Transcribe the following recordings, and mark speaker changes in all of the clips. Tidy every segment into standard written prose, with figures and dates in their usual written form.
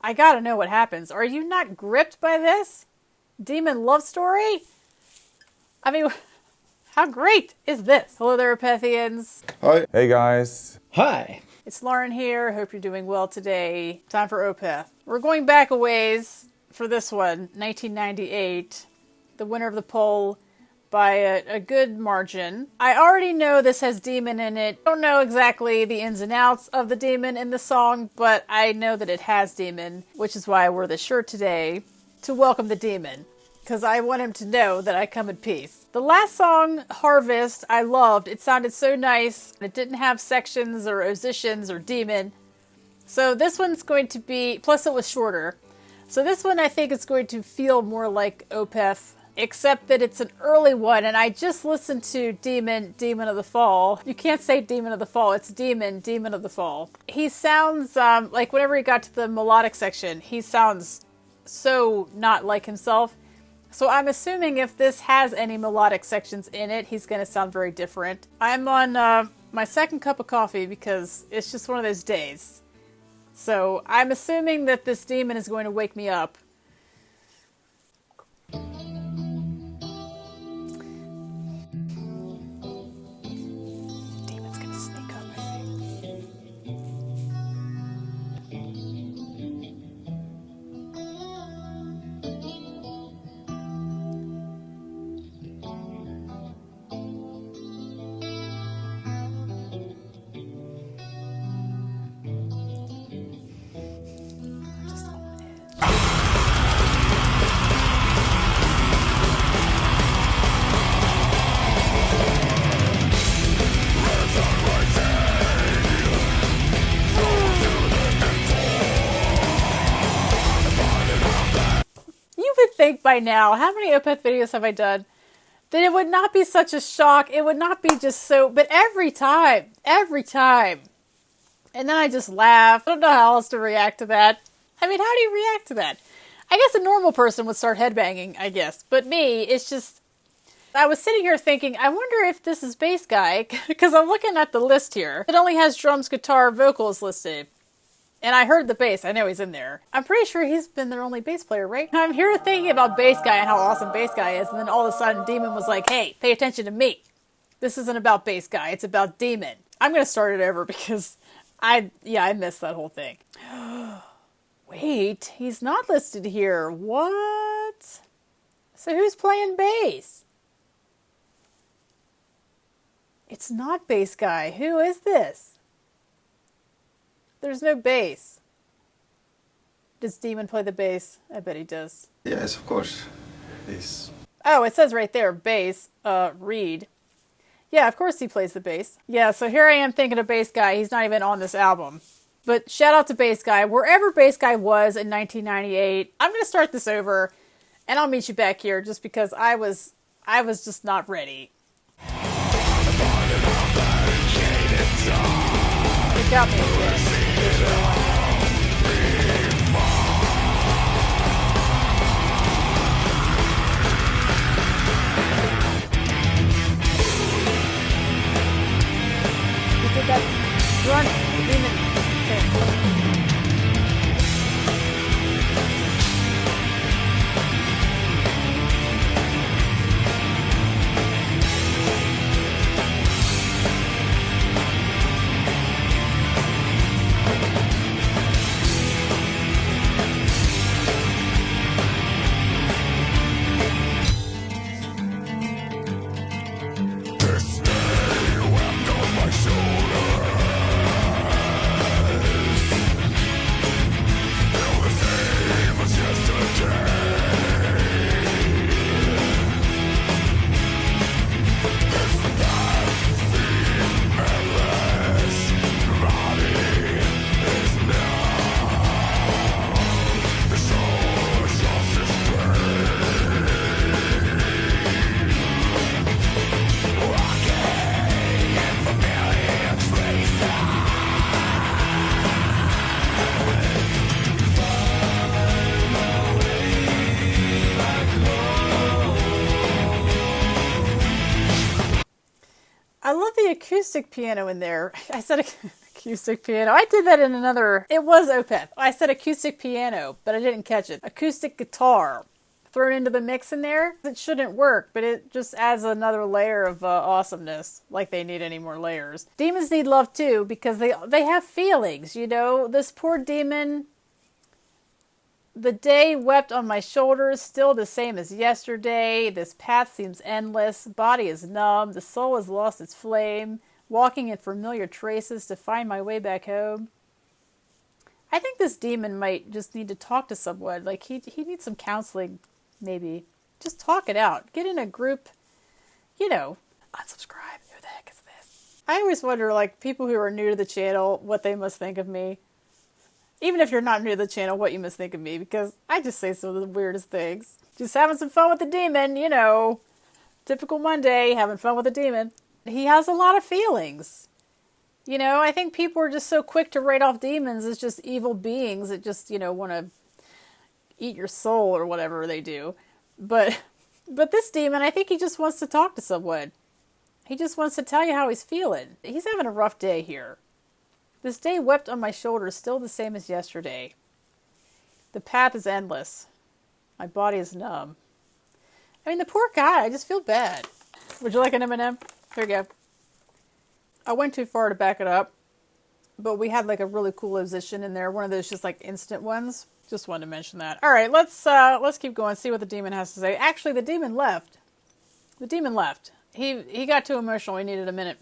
Speaker 1: I gotta know what happens. Are you not gripped by this? Demon love story? I mean, how great is this? Hello there, Opethians.
Speaker 2: Hi. Hey guys.
Speaker 3: Hi.
Speaker 1: It's Lauren here. Hope you're doing well today. Time for Opeth. We're going back a ways for this one, 1998. The winner of the poll by a good margin. I already know this has demon in it. I don't know exactly the ins and outs of the demon in the song, but I know that it has demon, which is why I wore this shirt today, to welcome the demon, because I want him to know that I come in peace. The last song, Harvest, I loved. It sounded so nice. It didn't have sections or positions or demon. So this one's going to be, plus it was shorter. So this one I think is going to feel more like Opeth, except that it's an early one, and I just listened to Demon, Demon of the Fall. You can't say Demon of the Fall, it's Demon, Demon of the Fall. He sounds, like whenever he got to the melodic section, he sounds so not like himself. So I'm assuming if this has any melodic sections in it, he's going to sound very different. I'm on my second cup of coffee because it's just one of those days. So I'm assuming that this demon is going to wake me up. Think by now, how many Opeth videos have I done, that it would not be such a shock. It would not be just so, but every time. And then I just laugh. I don't know how else to react to that. I mean, how do you react to that? I guess a normal person would start headbanging, I guess. But me, it's just, I was sitting here thinking, I wonder if this is bass guy, because I'm looking at the list here. It only has drums, guitar, vocals listed. And I heard the bass. I know he's in there. I'm pretty sure he's been their only bass player, right? I'm here thinking about bass guy and how awesome bass guy is. And then all of a sudden, Demon was like, hey, pay attention to me. This isn't about bass guy. It's about Demon. I'm going to start it over because I missed that whole thing. Wait, he's not listed here. What? So who's playing bass? It's not bass guy. Who is this? There's no bass. Does Demon play the bass? I bet he does.
Speaker 2: Yes, of course. He's...
Speaker 1: Oh, it says right there, bass, Reed. Yeah, of course he plays the bass. Yeah, so here I am thinking of bass guy. He's not even on this album. But shout out to bass guy. Wherever bass guy was in 1998, I'm going to start this over, and I'll meet you back here just because I was just not ready. It got me again. We did that grunt demon thing. I love the acoustic piano in there. I said Acoustic piano. I did that in another... It was Opeth. I said acoustic piano, but I didn't catch it. Acoustic guitar. Thrown into the mix in there. It shouldn't work, but it just adds another layer of awesomeness. Like they need any more layers. Demons need love too, because they have feelings, you know? This poor demon... The day wept on my shoulders, still the same as yesterday. This path seems endless. Body is numb. The soul has lost its flame. Walking in familiar traces to find my way back home. I think this demon might just need to talk to someone. Like, he needs some counseling, maybe. Just talk it out. Get in a group, you know. Unsubscribe. Who the heck is this? I always wonder, like, people who are new to the channel, what they must think of me. Even if you're not new to the channel, what you must think of me. Because I just say some of the weirdest things. Just having some fun with the demon, you know. Typical Monday, having fun with the demon. He has a lot of feelings. You know, I think people are just so quick to write off demons as just evil beings that just, you know, want to eat your soul or whatever they do. But this demon, I think he just wants to talk to someone. He just wants to tell you how he's feeling. He's having a rough day here. This day wept on my shoulders, still the same as yesterday. The path is endless. My body is numb. I mean, the poor guy, I just feel bad. Would you like an M&M? Here you go. I went too far to back it up, but we had like a really cool musician in there. One of those just like instant ones. Just wanted to mention that. All right, let's keep going. See what the demon has to say. Actually, the demon left. The demon left. He got too emotional. He needed a minute.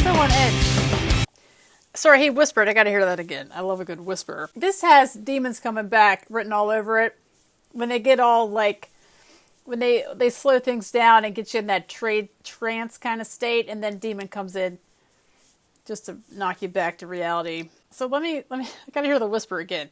Speaker 1: On edge. Sorry, he whispered. I gotta hear that again. I love a good whisper. This has demons coming back written all over it. When they get all like, when they slow things down and get you in that trance kind of state, and then demon comes in just to knock you back to reality. So let me, I gotta hear the whisper again.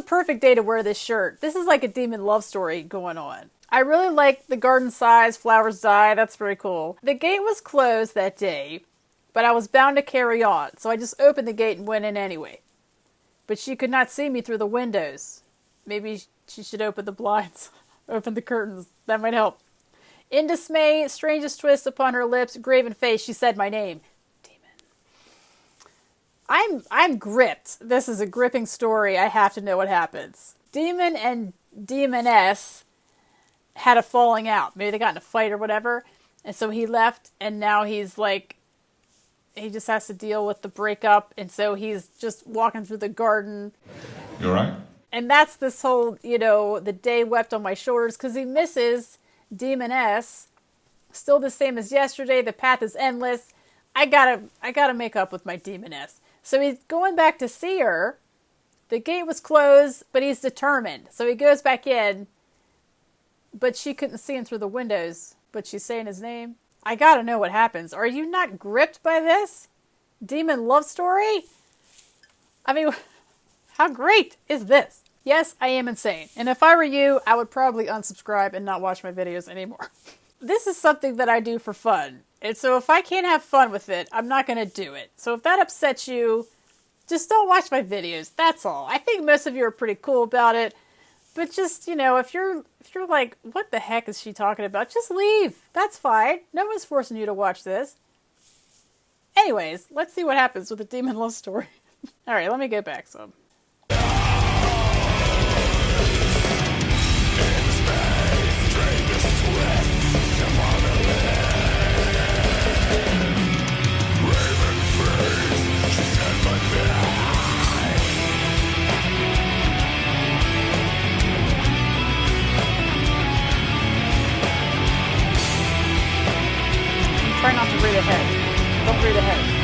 Speaker 1: perfect day to wear this shirt. This is like a demon love story going on. I really like the garden size, flowers die. That's very cool. The gate was closed that day, but I was bound to carry on. So I just opened the gate and went in anyway. But she could not see me through the windows. Maybe she should open the blinds, open the curtains. That might help. In dismay, strangest twist upon her lips, graven face, she said my name. Demon. I'm gripped. This is a gripping story. I have to know what happens. Demon and Demoness had a falling out. Maybe they got in a fight or whatever. And so he left, and now he's like, he just has to deal with the breakup. And so he's just walking through the garden.
Speaker 2: You alright?
Speaker 1: And that's this whole, you know, the day wept on my shoulders because he misses Demoness. Still the same as yesterday. The path is endless. I gotta make up with my Demoness. So he's going back to see her. The gate was closed, but he's determined. So he goes back in. But she couldn't see him through the windows. But she's saying his name. I gotta know what happens. Are you not gripped by this? Demon love story? I mean, how great is this? Yes, I am insane. And if I were you, I would probably unsubscribe and not watch my videos anymore. This is something that I do for fun. And so if I can't have fun with it, I'm not gonna do it. So if that upsets you, just don't watch my videos. That's all. I think most of you are pretty cool about it. But just, you know, if you're like, what the heck is she talking about? Just leave. That's fine. No one's forcing you to watch this. Anyways, let's see what happens with the demon love story. All right, let me get back some. Try not to read ahead. Don't read ahead.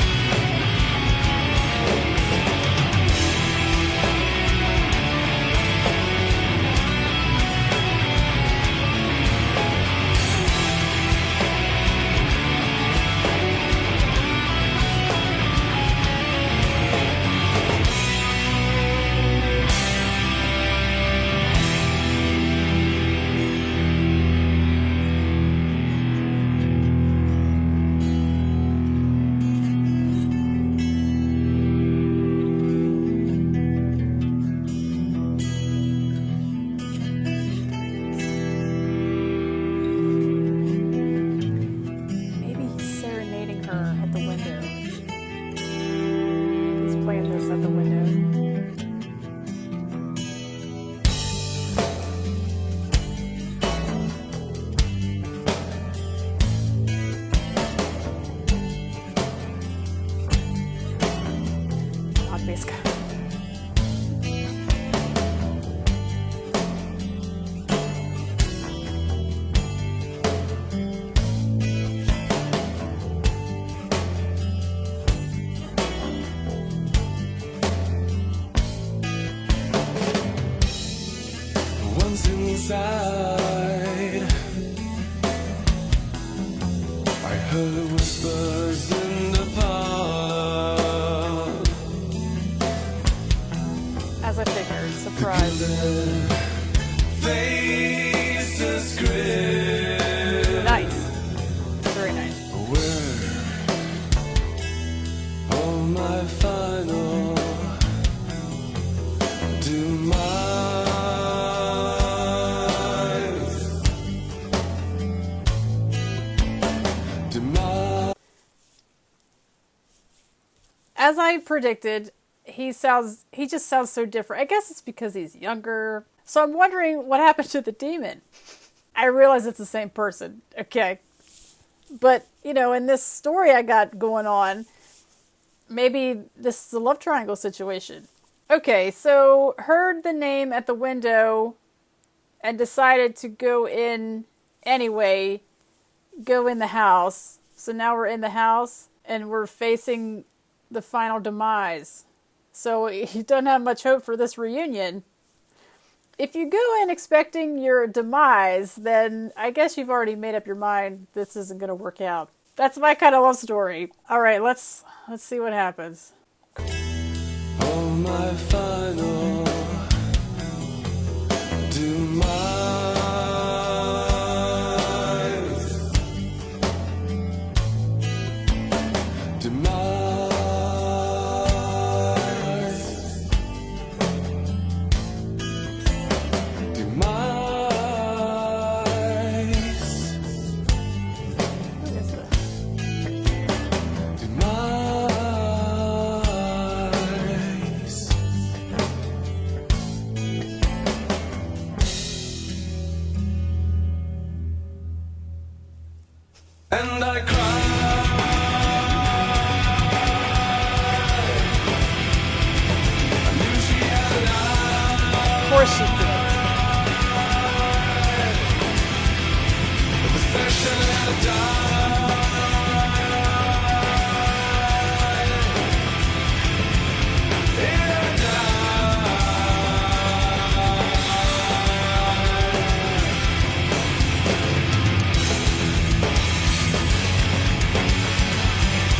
Speaker 3: Inside, I heard whispers in the park.
Speaker 1: As I figured, surprise.
Speaker 3: Faces grin.
Speaker 1: Nice. Very nice.
Speaker 3: Where all my final demise.
Speaker 1: As I predicted, he just sounds so different. I guess it's because he's younger. So I'm wondering what happened to the demon. I realize it's the same person, okay? But, you know, in this story I got going on, maybe this is a love triangle situation. Okay, so heard the name at the window and decided to go in anyway, go in the house. So now we're in the house and we're facing the final demise. So you don't have much hope for this reunion. If you go in expecting your demise, then I guess you've already made up your mind this isn't going to work out. That's my kind of love story. All right, let's see what happens.
Speaker 3: All my final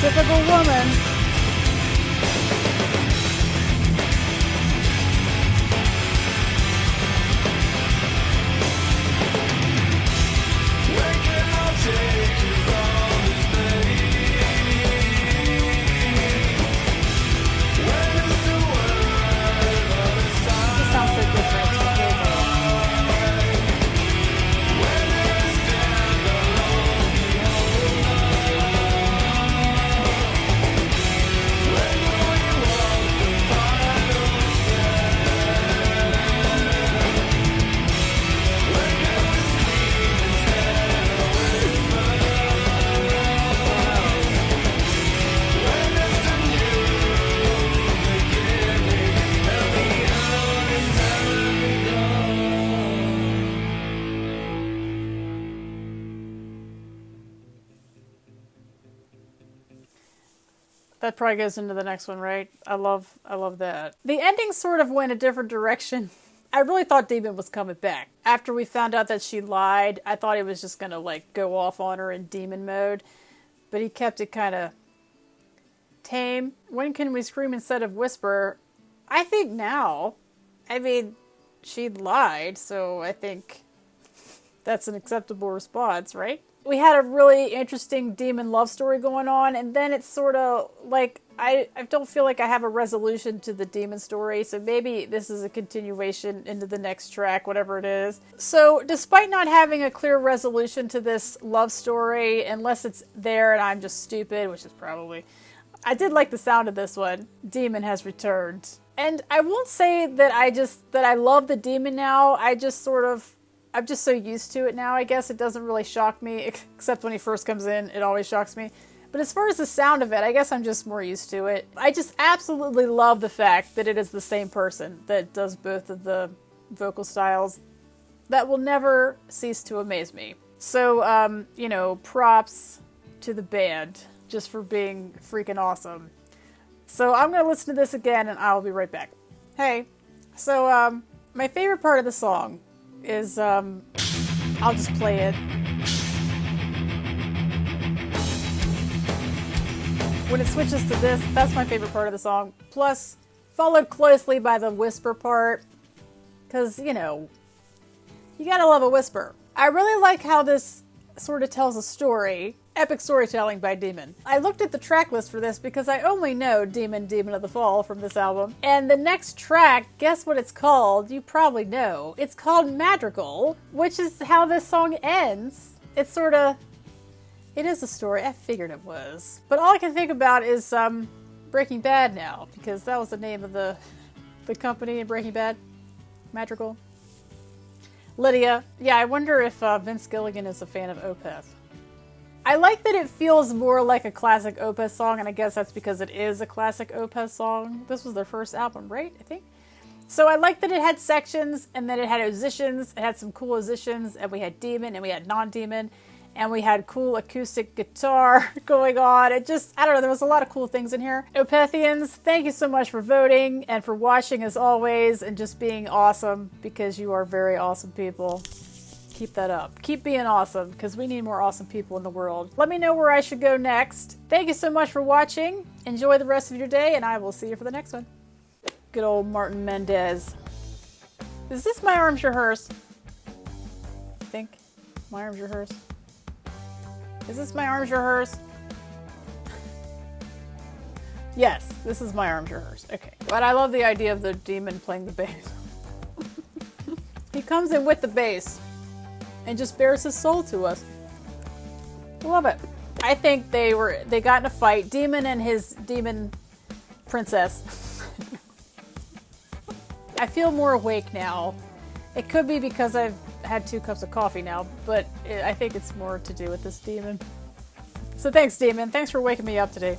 Speaker 1: Typical woman. This sounds so different. It's really good. That probably goes into the next one, right? I love that. The ending sort of went a different direction. I really thought Demon was coming back. After we found out that she lied, I thought he was just gonna like go off on her in demon mode. But he kept it kind of tame. When can we scream instead of whisper? I think now. I mean, she lied, so I think that's an acceptable response, right? We had a really interesting demon love story going on, and then it's sort of like, I don't feel like I have a resolution to the demon story, so maybe this is a continuation into the next track, whatever it is. So, despite not having a clear resolution to this love story, unless it's there and I'm just stupid, which is probably... I did like the sound of this one. Demon has returned. And I won't say that I love the demon now, I'm just so used to it now, I guess. It doesn't really shock me, except when he first comes in, it always shocks me. But as far as the sound of it, I guess I'm just more used to it. I just absolutely love the fact that it is the same person that does both of the vocal styles. That will never cease to amaze me. So, props to the band, just for being freaking awesome. So I'm going to listen to this again, and I'll be right back. Hey, so, my favorite part of the song is, I'll just play it. When it switches to this, that's my favorite part of the song. Plus, followed closely by the whisper part. Because, you gotta love a whisper. I really like how this sort of tells a story. Epic storytelling by Demon. I looked at the track list for this because I only know Demon of the Fall from this album. And the next track, guess what it's called? You probably know. It's called Madrigal, which is how this song ends. It's sort of... It is a story. I figured it was. But all I can think about is Breaking Bad now, because that was the name of the company in Breaking Bad. Madrigal. Lydia. Yeah, I wonder if Vince Gilligan is a fan of Opeth. I like that it feels more like a classic Opeth song, and I guess that's because it is a classic Opeth song. This was their first album, right? I think. So I like that it had sections, and then it had musicians. It had some cool musicians, and we had demon, and we had non-demon, and we had cool acoustic guitar going on. It just, I don't know, there was a lot of cool things in here. Opethians, thank you so much for voting, and for watching as always, and just being awesome, because you are very awesome people. Keep that up. Keep being awesome, because we need more awesome people in the world. Let me know where I should go next. Thank you so much for watching. Enjoy the rest of your day, and I will see you for the next one. Good old Martin Mendez. Is this My Arms Your Hers? I think. My Arms Your Hers. Is this My Arms Your Hers? Yes, this is My Arms Your Hers. Okay. But I love the idea of the demon playing the bass. He comes in with the bass and just bears his soul to us. Love it. I think they got in a fight. Demon and his demon princess. I feel more awake now. It could be because I've had 2 cups of coffee now, but I think it's more to do with this demon. So thanks, demon. Thanks for waking me up today.